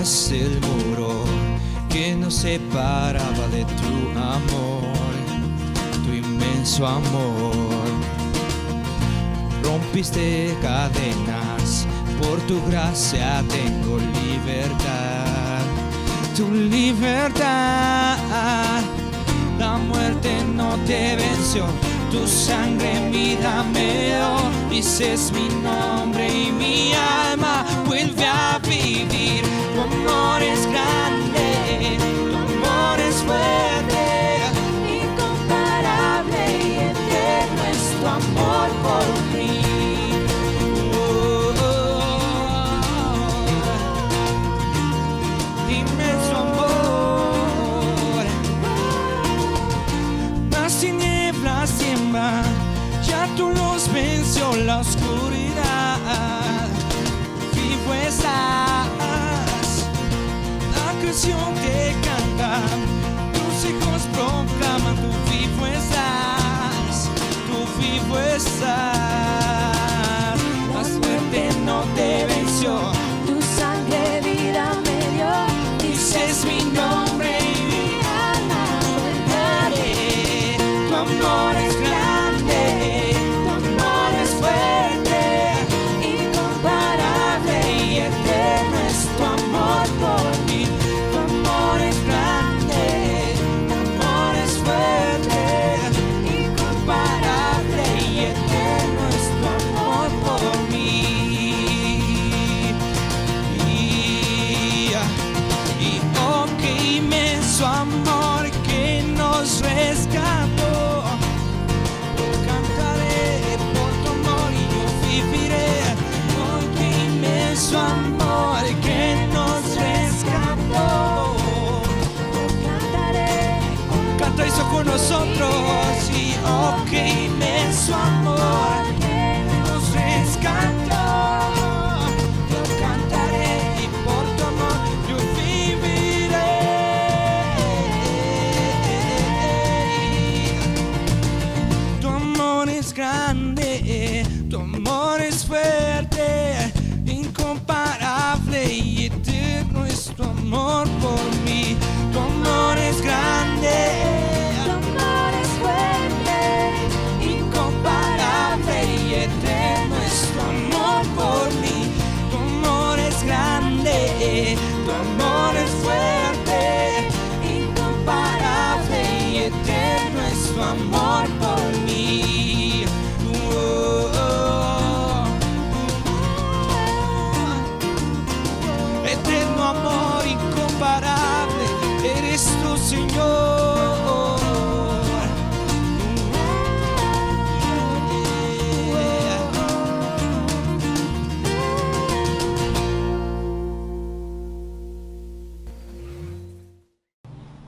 derrumbaste el muro que nos separaba de tu amor, tu inmenso amor. Rompiste cadenas, por tu gracia tengo libertad, tu libertad. La muerte no te venció, tu sangre mi vida me dio. Dices mi nombre y mi alma vuelve a vivir. Tu amor es grande, tu amor es fuerte, incomparable y eterno es tu amor por mí. Inmenso amor. Las tinieblas tiemblan, ya tu luz venció la oscuridad. Vivo estás, la creación te canta, tus hijos proclaman, tú vivo estás, tú vivo estás. La suerte no te venció, tu sangre vida me dio. Dices mi nombre y mi alma volveré. Tu amor es grande, tu amor es fuerte, incomparable y eterno es tu amor por mí. Tu amor es grande, tu amor es fuerte, incomparable y eterno es tu amor por mí. Y oh, qué inmenso amor que nos rescató. Cantaré por tu amor y yo viviré. Oh, qué inmenso amor que nos rescató. Cantaré. Canta eso con nosotros. Y oh, qué inmenso amor que nos rescató. Yo cantaré y por tu amor yo viviré. Tu amor es grande, tu amor es fuerte, incomparable y eterno es tu amor por mí. Tu amor es grande, tu amor es fuerte, incomparable y eterno es tu amor por mí. Tu amor es grande, tu amor es fuerte, incomparable y eterno es tu amor por mí. Eterno amor incomparable, eres tu Señor.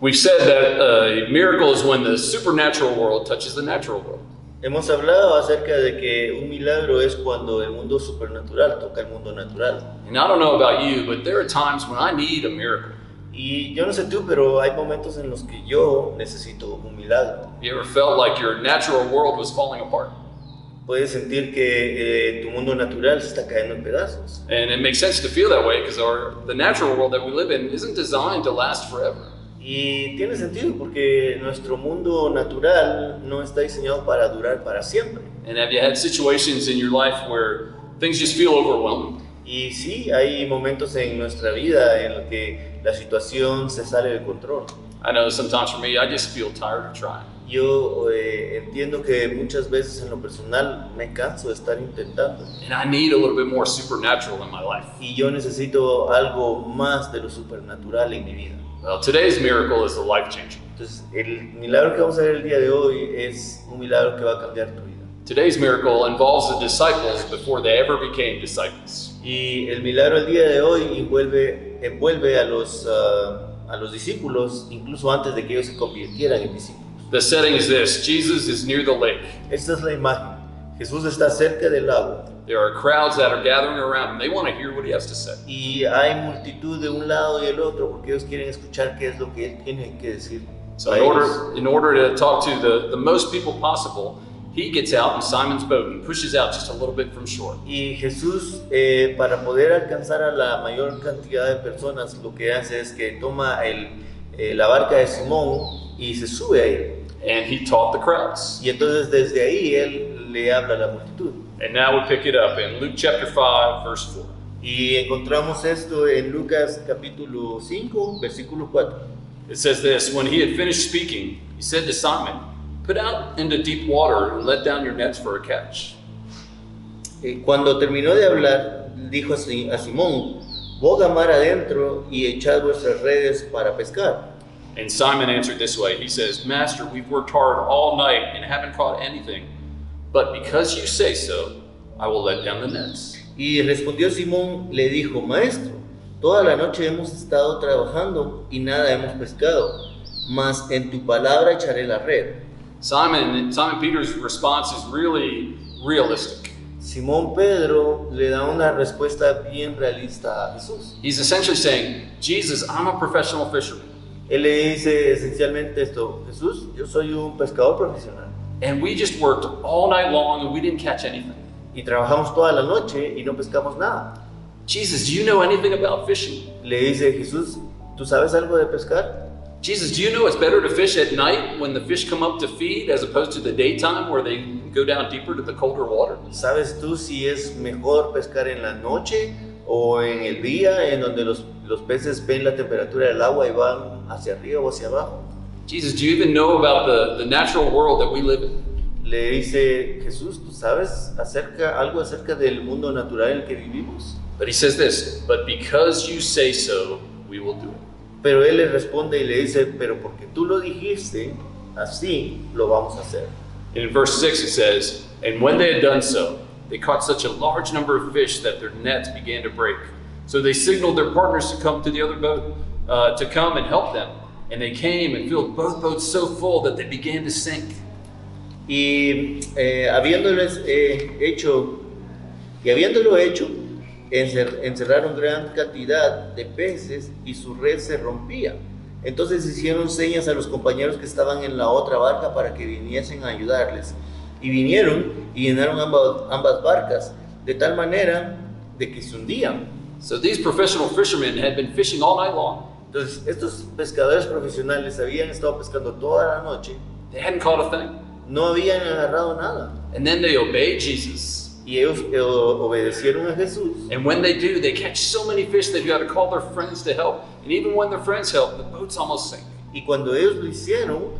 We've said that a miracle is when the supernatural world touches the natural world. Hemos hablado acerca de que un milagro es cuando el mundo supernatural toca el mundo natural. And I don't know about you, but there are times when I need a miracle. Y yo no sé tú, pero hay momentos en los que yo necesito un milagro. You ever felt like your natural world was falling apart? Puedes sentir que tu mundo natural se está cayendo en pedazos. And it makes sense to feel that way because the natural world that we live in isn't designed to last forever. Y tiene sentido porque nuestro mundo natural no está diseñado para durar para siempre. And have you had situations in your life where things just feel overwhelming? Y sí, hay momentos en nuestra vida en los que la situación se sale de control. I know sometimes for me, I just feel tired of trying. Yo entiendo que muchas veces en lo personal me canso de estar intentando. And I need a little bit more supernatural in my life. Y yo necesito algo más de lo supernatural en mi vida. Well, today's miracle is a life changer. Entonces, el milagro que vamos a ver el día de hoy es un milagro que va a cambiar tu vida. Today's miracle involves the disciples before they ever became disciples. Y el milagro del día de hoy envuelve a los discípulos incluso antes de que ellos se convirtieran en discípulos. The setting is this: Jesus is near the lake. Esta es la imagen. Jesús está cerca del lago. There are crowds that are gathering around him. They want to hear what he has to say. Y hay multitud de un lado y del otro porque ellos quieren escuchar qué es lo que él tiene que decir. So in order to talk to the most people possible, he gets out in Simon's boat and pushes out just a little bit from shore. Y Jesús, para poder alcanzar a la mayor cantidad de personas, lo que hace es que toma la barca de Simón y se sube ahí. And he taught the crowds. Y entonces desde ahí él le habla a la multitud. And now we pick it up in Luke chapter 5, verse 4. Y encontramos esto en Lucas capítulo 5, versículo 4. It says this, when he had finished speaking, he said to Simon, put out into deep water and let down your nets for a catch. Cuando terminó de hablar, dijo a Simón, boga mar adentro y echad vuestras redes para pescar. And Simon answered this way. He says, Master, we've worked hard all night and haven't caught anything. But because you say so, I will let down the nets. Y respondió Simón, le dijo, Maestro, toda la noche hemos estado trabajando y nada hemos pescado, mas en tu palabra echaré la red. Simon Peter's response is really realistic. Simón Pedro le da una respuesta bien realista a Jesús. He's essentially saying, Jesus, I'm a professional fisherman. Él le dice esencialmente esto, Jesús, yo soy un pescador profesional. And we just worked all night long and we didn't catch anything. Y trabajamos toda la noche y no pescamos nada. Jesus, do you know anything about fishing? Le dice Jesús, ¿tú sabes algo de pescar? Jesus, do you know it's better to fish at night when the fish come up to feed as opposed to the daytime where they go down deeper to the colder water? ¿Sabes tú si es mejor pescar en la noche o en el día en donde los peces ven la temperatura del agua y van hacia arriba o hacia abajo? Jesus, do you even know about the natural world that we live in? Le dice Jesús, ¿tú sabes algo acerca del mundo natural en el que vivimos? But he says this, but because you say so, we will do it. Pero él le responde y le dice, pero porque tú lo dijiste, así lo vamos a hacer. And in verse 6 it says, and when they had done so, they caught such a large number of fish that their nets began to break. So they signaled their partners to come to the other boat, to come and help them. And they came and filled both boats so full that they began to sink. Y habiéndolo hecho, encerraron gran cantidad de peces y su red se rompía. Entonces hicieron señas a los compañeros que estaban en la otra barca para que viniesen a ayudarles. Y vinieron y llenaron ambas barcas, de tal manera de que se hundían. So these professional fishermen had been fishing all night long. Entonces estos pescadores profesionales habían estado pescando toda la noche. They hadn't caught a thing. No habían agarrado nada. And then they obeyed Jesus. Y ellos obedecieron a Jesús. And when they do, they catch so many fish they've got to call their friends to help. And even when their friends help, the boats almost sink. Y cuando ellos lo hicieron,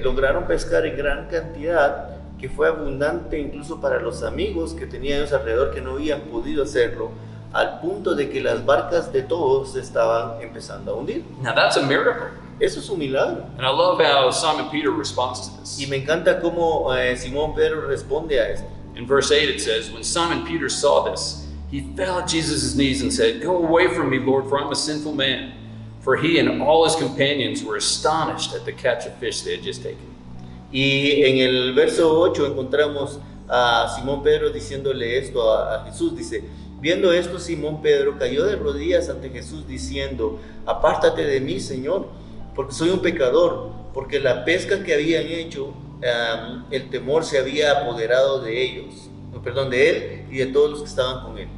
lograron pescar en gran cantidad, que fue abundante incluso para los amigos que tenían ellos alrededor que no habían podido hacerlo, al punto de que las barcas de todos estaban empezando a hundir. Now that's a miracle. Eso es un milagro. And I love how Simon Peter responds to this. Y me encanta cómo Simón Pedro responde a esto. In verse 8 it says, when Simon Peter saw this, he fell at Jesus' knees and said, go away from me, Lord, for I'm a sinful man. For he and all his companions were astonished at the catch of fish they had just taken. Y en el verso 8 encontramos a Simón Pedro diciéndole esto a Jesús. Dice, viendo esto, Simón Pedro cayó de rodillas ante Jesús diciendo, apártate de mí, Señor, porque soy un pecador, porque la pesca que habían hecho, el temor se había apoderado de ellos, de él y de todos los que estaban con él.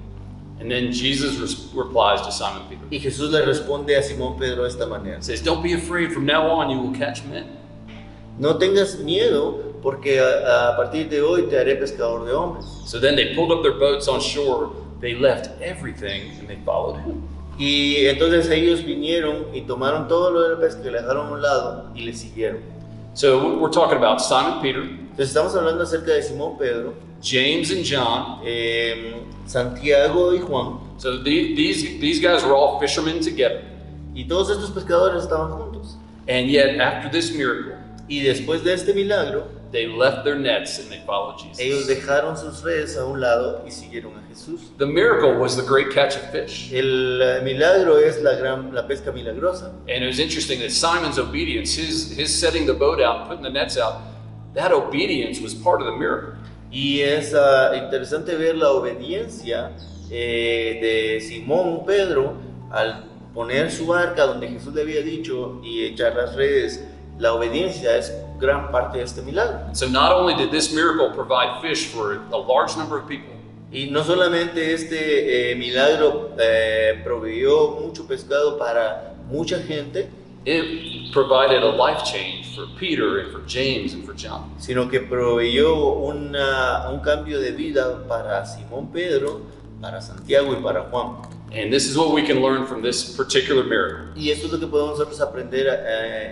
And then Jesus replies to Simon Peter. Y Jesús le responde a Simón Pedro de esta manera. He says, don't be afraid, from now on you will catch men. No tengas miedo, porque a partir de hoy te haré pescador de hombres. So then they pulled up their boats on shore, they left everything and they followed him. Y entonces ellos vinieron y tomaron todo lo del pesca que le dejaron a un lado y le siguieron. So we're talking about Simon Peter, Entonces estamos hablando acerca de Simón Pedro, James and John. Santiago y Juan, So these guys were all fishermen together. y todos estos pescadores estaban juntos. And yet after this miracle, Y después de este milagro, they left their nets and they followed ellos Jesus. dejaron sus redes a un lado y siguieron a Jesús. The miracle was the great catch of fish. El milagro es la pesca milagrosa. And it was interesting that Simon's obedience, his setting the boat out, putting the nets out, that obedience was part of the miracle. Y es interesante ver la obediencia de Simón Pedro al poner su barca donde Jesús le había dicho y echar las redes. La obediencia es gran parte de este milagro. And so not only did this miracle provide fish for a large number of people, Y no solamente este milagro proveyó mucho pescado para mucha gente, it provided a life change for Peter and for James and for John. sino que proveyó un cambio de vida para Simón Pedro, para Santiago y para Juan. And this is what we can learn from this particular miracle. Y esto es lo que podemos nosotros aprender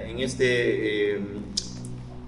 en este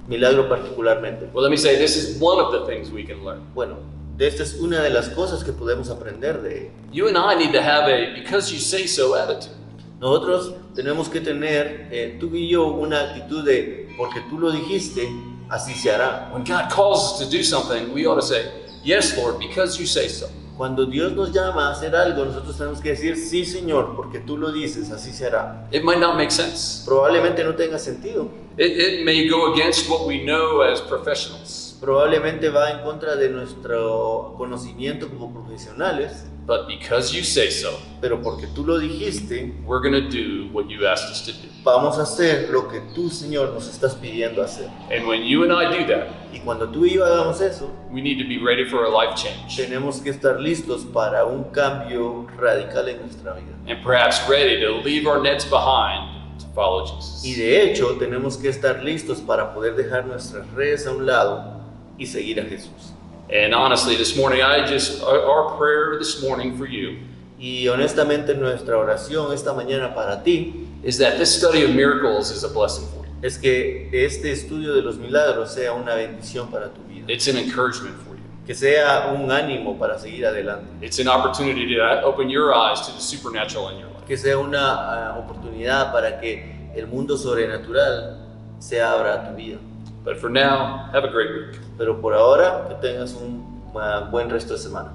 milagro particularmente. Well, let me say, this is one of the things we can learn. Bueno, esta es una de las cosas que podemos aprender de él. You and I need to have a because you say so attitude. Nosotros tenemos que tener, tú y yo, una actitud de porque tú lo dijiste, así se hará. When God calls us to do something, we ought to say, yes, Lord, because you say so. Cuando Dios nos llama a hacer algo, nosotros tenemos que decir, sí, Señor, porque tú lo dices, así se hará. It might not make sense. Probablemente no tenga sentido. It may go against what we know as professionals. Probablemente va en contra de nuestro conocimiento como profesionales. But because you say so, Pero porque tú lo dijiste, we're going to do what you asked us to do. vamos a hacer lo que tú, Señor, nos estás pidiendo hacer. And when you and I do that, Y cuando tú y yo hagamos eso, we need to be ready for a life change. tenemos que estar listos para un cambio radical en nuestra vida. And perhaps ready to leave our nets behind to follow Jesus. Y de hecho, tenemos que estar listos para poder dejar nuestras redes a un lado y seguir a Jesús. And honestly, this morning, our prayer this morning for you Y honestamente, nuestra oración esta mañana para ti is that this study of miracles is a blessing for you. es que este estudio de los milagros sea una bendición para tu vida, It's an encouragement for you. que sea un ánimo para seguir adelante, It's an opportunity to open your eyes to the supernatural in your life. que sea una oportunidad para que el mundo sobrenatural se abra a tu vida. But for now, have a great week. Pero por ahora, que tengas un buen resto de semana.